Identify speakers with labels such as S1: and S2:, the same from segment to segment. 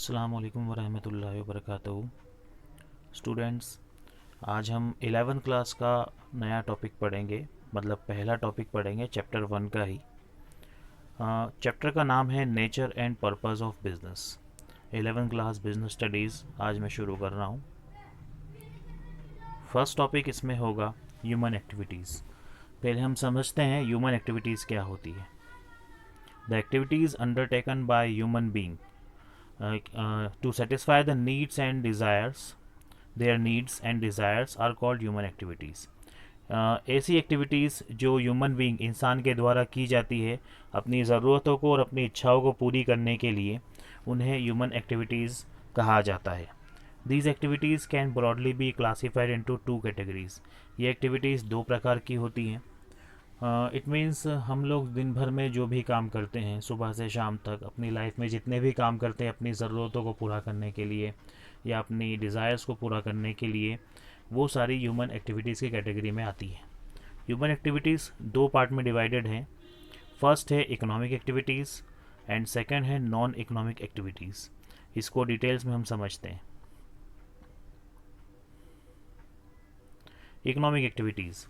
S1: अस्सलाम वालेकुम वरहमतुल्लाहि वबरकातुहू। स्टूडेंट्स, आज हम 11th क्लास का नया टॉपिक पढ़ेंगे, मतलब पहला टॉपिक पढ़ेंगे चैप्टर 1 का ही। चैप्टर का नाम है nature and purpose of business. 11th class business studies आज मैं शुरू कर रहा हूँ। फर्स्ट टॉपिक इसमें होगा ह्यूमन एक्टिविटीज़। पहले हम समझते हैं ह्यूमन एक्टिविटीज़ क्या होती है। The activities undertaken by human being to satisfy the needs and desires, their needs and desires are called human activities. ऐसी एक्टिविटीज़ जो ह्यूमन बीइंग इंसान के द्वारा की जाती है अपनी ज़रूरतों को और अपनी इच्छाओं को पूरी करने के लिए, उन्हें ह्यूमन एक्टिविटीज़ कहा जाता है। These activities can broadly B classified into two categories. ये एक्टिविटीज़ दो प्रकार की होती हैं। इट मीन्स हम लोग दिन भर में जो भी काम करते हैं, सुबह से शाम तक अपनी लाइफ में जितने भी काम करते हैं अपनी ज़रूरतों को पूरा करने के लिए या अपनी डिज़ायर्स को पूरा करने के लिए, वो सारी ह्यूमन एक्टिविटीज़ की कैटेगरी में आती है। ह्यूमन एक्टिविटीज़ दो पार्ट में डिवाइडेड हैं। फर्स्ट है इकोनॉमिक एक्टिविटीज़ एंड सेकंड है नॉन इकोनॉमिक एक्टिविटीज़। इसको डिटेल्स में हम समझते हैं। Economic activities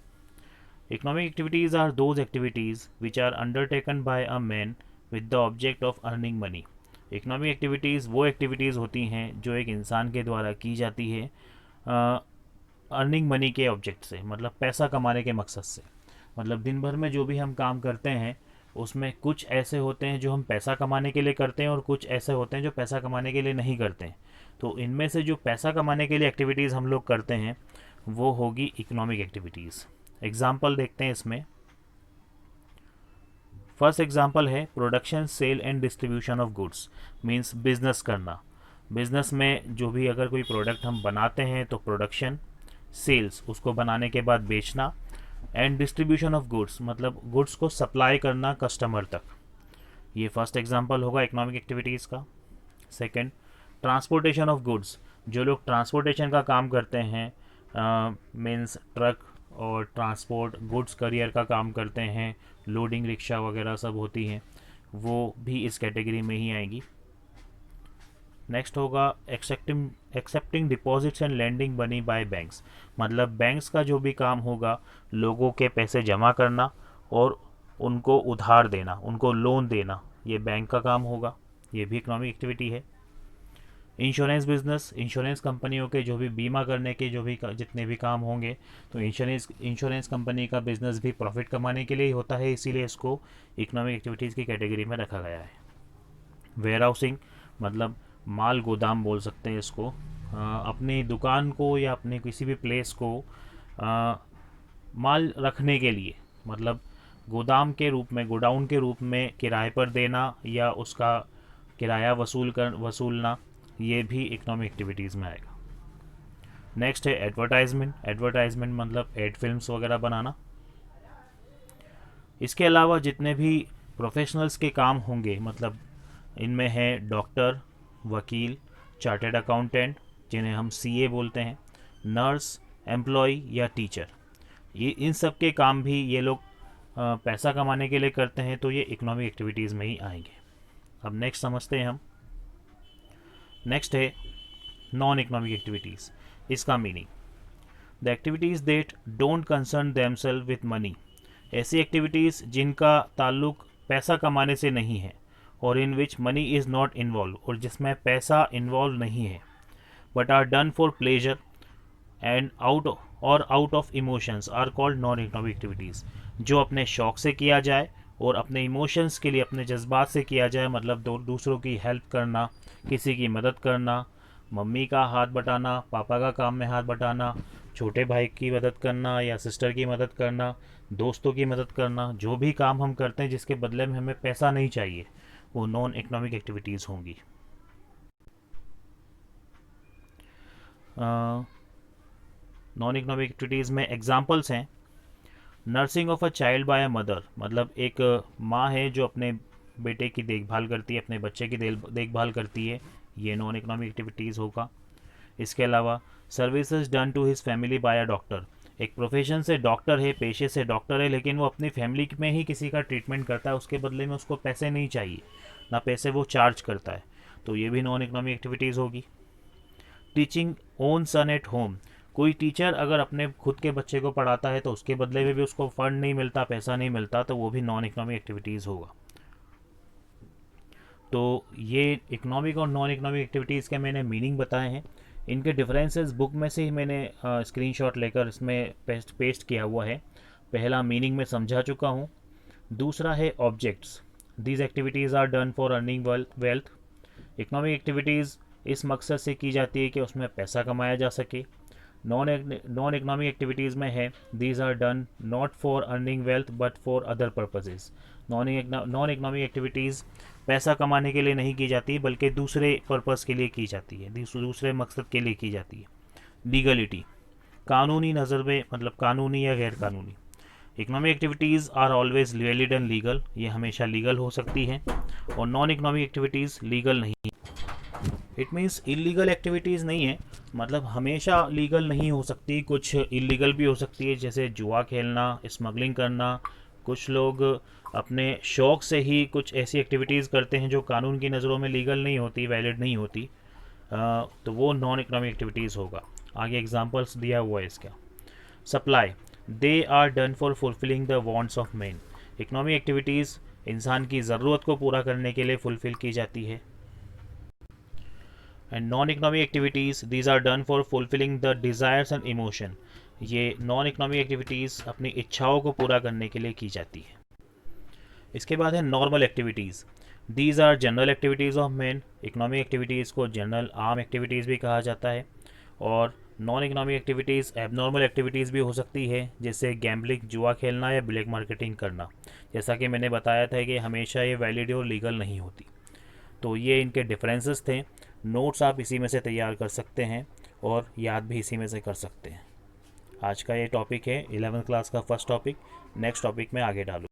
S1: Economic activities are those activities which are undertaken by a man with the object of earning money. Economic activities वो activities होती हैं जो एक इंसान के द्वारा की जाती है अर्निंग मनी के ऑब्जेक्ट से, मतलब पैसा कमाने के मकसद से। मतलब दिन भर में जो भी हम काम करते हैं उसमें कुछ ऐसे होते हैं जो हम पैसा कमाने के लिए करते हैं और कुछ ऐसे होते हैं जो पैसा कमाने के लिए नहीं करते हैं। तो इनमें से जो पैसा कमाने के लिए एक्टिविटीज़ हम लोग करते हैं वो होगी इकोनॉमिक एक्टिविटीज़। एग्जाम्पल देखते हैं इसमें। फर्स्ट एग्जाम्पल है production, sale and distribution of goods. Means business करना। बिजनेस में जो भी अगर कोई प्रोडक्ट हम बनाते हैं तो प्रोडक्शन, सेल्स उसको बनाने के बाद बेचना, एंड डिस्ट्रीब्यूशन ऑफ गुड्स मतलब गुड्स को सप्लाई करना कस्टमर तक। ये फर्स्ट एग्जाम्पल होगा इकोनॉमिक एक्टिविटीज़ का। Second, transportation of goods. जो लोग ट्रांसपोर्टेशन का काम करते हैं, मीन्स ट्रक और ट्रांसपोर्ट गुड्स करियर का काम करते हैं, लोडिंग रिक्शा वगैरह सब होती हैं, वो भी इस कैटेगरी में ही आएंगी। नेक्स्ट होगा accepting deposits and lending money by banks. मतलब बैंक्स का जो भी काम होगा लोगों के पैसे जमा करना और उनको उधार देना, उनको लोन देना, ये बैंक का काम होगा। ये भी इकोनॉमिक एक्टिविटी है। इंश्योरेंस बिजनेस, इंश्योरेंस कंपनियों के जो भी बीमा करने के जो भी जितने भी काम होंगे, तो इंश्योरेंस कंपनी का बिजनेस भी प्रॉफिट कमाने के लिए ही होता है, इसीलिए इसको इकोनॉमिक एक्टिविटीज़ की कैटेगरी में रखा गया है। वेयर हाउसिंग मतलब माल गोदाम बोल सकते हैं इसको। अपनी दुकान को या अपने किसी भी प्लेस को माल रखने के लिए, मतलब गोदाम के रूप में, गोडाउन के रूप में किराए पर देना या उसका किराया वसूलना, ये भी इकोनॉमिक एक्टिविटीज़ में आएगा। नेक्स्ट है एडवर्टाइजमेंट। एडवर्टाइजमेंट मतलब एड फिल्म्स वगैरह बनाना। इसके अलावा जितने भी प्रोफेशनल्स के काम होंगे, मतलब इनमें है डॉक्टर, वकील, चार्टेड अकाउंटेंट जिन्हें हम सीए बोलते हैं, नर्स, एम्प्लॉय या टीचर, ये इन सब के काम भी ये लोग पैसा कमाने के लिए करते हैं, तो ये इकोनॉमिक एक्टिविटीज़ में ही आएंगे। अब नेक्स्ट समझते हैं हम। नेक्स्ट है नॉन इकोनॉमिक एक्टिविटीज़। इसका meaning, the activities that don't concern themselves with money. ऐसी एक्टिविटीज़ जिनका ताल्लुक पैसा कमाने से नहीं है और in which money is not involve, और जिसमें पैसा इन्वॉल्व नहीं है, but are done for pleasure and out of emotions are called non economic activities. जो अपने शौक से किया जाए और अपने इमोशंस के लिए, अपने जज्बात से किया जाए, मतलब दूसरों की हेल्प करना, किसी की मदद करना, मम्मी का हाथ बटाना, पापा का काम में हाथ बटाना, छोटे भाई की मदद करना या सिस्टर की मदद करना, दोस्तों की मदद करना, जो भी काम हम करते हैं जिसके बदले में हमें पैसा नहीं चाहिए, वो नॉन इकोनॉमिक एक्टिविटीज़ होंगी। नॉन इकोनॉमिक एक्टिविटीज़ में एग्जांपल्स हैं nursing of a child by a mother. मतलब एक माँ है जो अपने बेटे की देखभाल करती है, अपने बच्चे की देखभाल करती है, ये नॉन इकोनॉमिक एक्टिविटीज़ होगा। इसके अलावा services done to his family by a doctor. एक प्रोफेशन से डॉक्टर है, पेशे से डॉक्टर है, लेकिन वो अपनी फैमिली में ही किसी का ट्रीटमेंट करता है, उसके बदले में उसको पैसे नहीं चाहिए, ना पैसे वो चार्ज करता है, तो ये भी नॉन इकोनॉमिक एक्टिविटीज़ होगी। Teaching own son at home, कोई टीचर अगर अपने खुद के बच्चे को पढ़ाता है तो उसके बदले में भी उसको फंड नहीं मिलता, पैसा नहीं मिलता, तो वो भी नॉन इकोनॉमिक एक्टिविटीज़ होगा। तो ये इकोनॉमिक और नॉन इकोनॉमिक एक्टिविटीज़ के मैंने मीनिंग बताए हैं। इनके डिफरेंसेस बुक में से ही मैंने स्क्रीनशॉट लेकर इसमें पेस्ट किया हुआ है। पहला मीनिंग में समझा चुका हूँ। दूसरा है objects, these activities are done for earning wealth. Economic activities इस मकसद से की जाती है कि उसमें पैसा कमाया जा सके। नॉन इकोनॉमिक एक्टिविटीज़ में है these are done not for earning wealth but for other purposes. Non economic activities पैसा कमाने के लिए नहीं की जाती बल्कि दूसरे पर्पज़ के लिए की जाती है, दूसरे मकसद के लिए की जाती है। लीगलिटी, कानूनी नज़र में मतलब कानूनी या गैर कानूनी। Economic activities are always valid and legal, ये हमेशा लीगल हो सकती हैं, और नॉन इकोनॉमिक एक्टिविटीज़ लीगल नहीं। इट मीन्स इलीगल एक्टिविटीज़ नहीं है, मतलब हमेशा लीगल नहीं हो सकती, कुछ इलीगल भी हो सकती है, जैसे जुआ खेलना, स्मगलिंग करना। कुछ लोग अपने शौक़ से ही कुछ ऐसी एक्टिविटीज़ करते हैं जो कानून की नज़रों में लीगल नहीं होती, वैलिड नहीं होती, तो वो नॉन इकोनॉमिक एक्टिविटीज़ होगा। आगे एग्जांपल्स दिया हुआ है इसका। Supply, they are done for fulfilling the wants of man. Economic activities इंसान की ज़रूरत को पूरा करने के लिए फुलफ़िल की जाती है। And non economic activities, these are done for fulfilling the desires and emotion. ये नॉन इकोनॉमिक एक्टिविटीज़ अपनी इच्छाओं को पूरा करने के लिए की जाती है। इसके बाद है normal activities, these are general activities of man. Economic activities को जनरल आम एक्टिविटीज़ भी कहा जाता है, और non economic activities abnormal activities भी हो सकती है, जैसे गैम्बलिंग, जुआ खेलना या ब्लैक मार्केटिंग करना। जैसा कि मैंने बताया था कि हमेशा ये वैलिड और लीगल नहीं होती। तो ये इनके डिफरेंसेस थे। नोट्स आप इसी में से तैयार कर सकते हैं और याद भी इसी में से कर सकते हैं। आज का ये टॉपिक है 11th क्लास का फर्स्ट टॉपिक। नेक्स्ट टॉपिक में आगे डालूँ।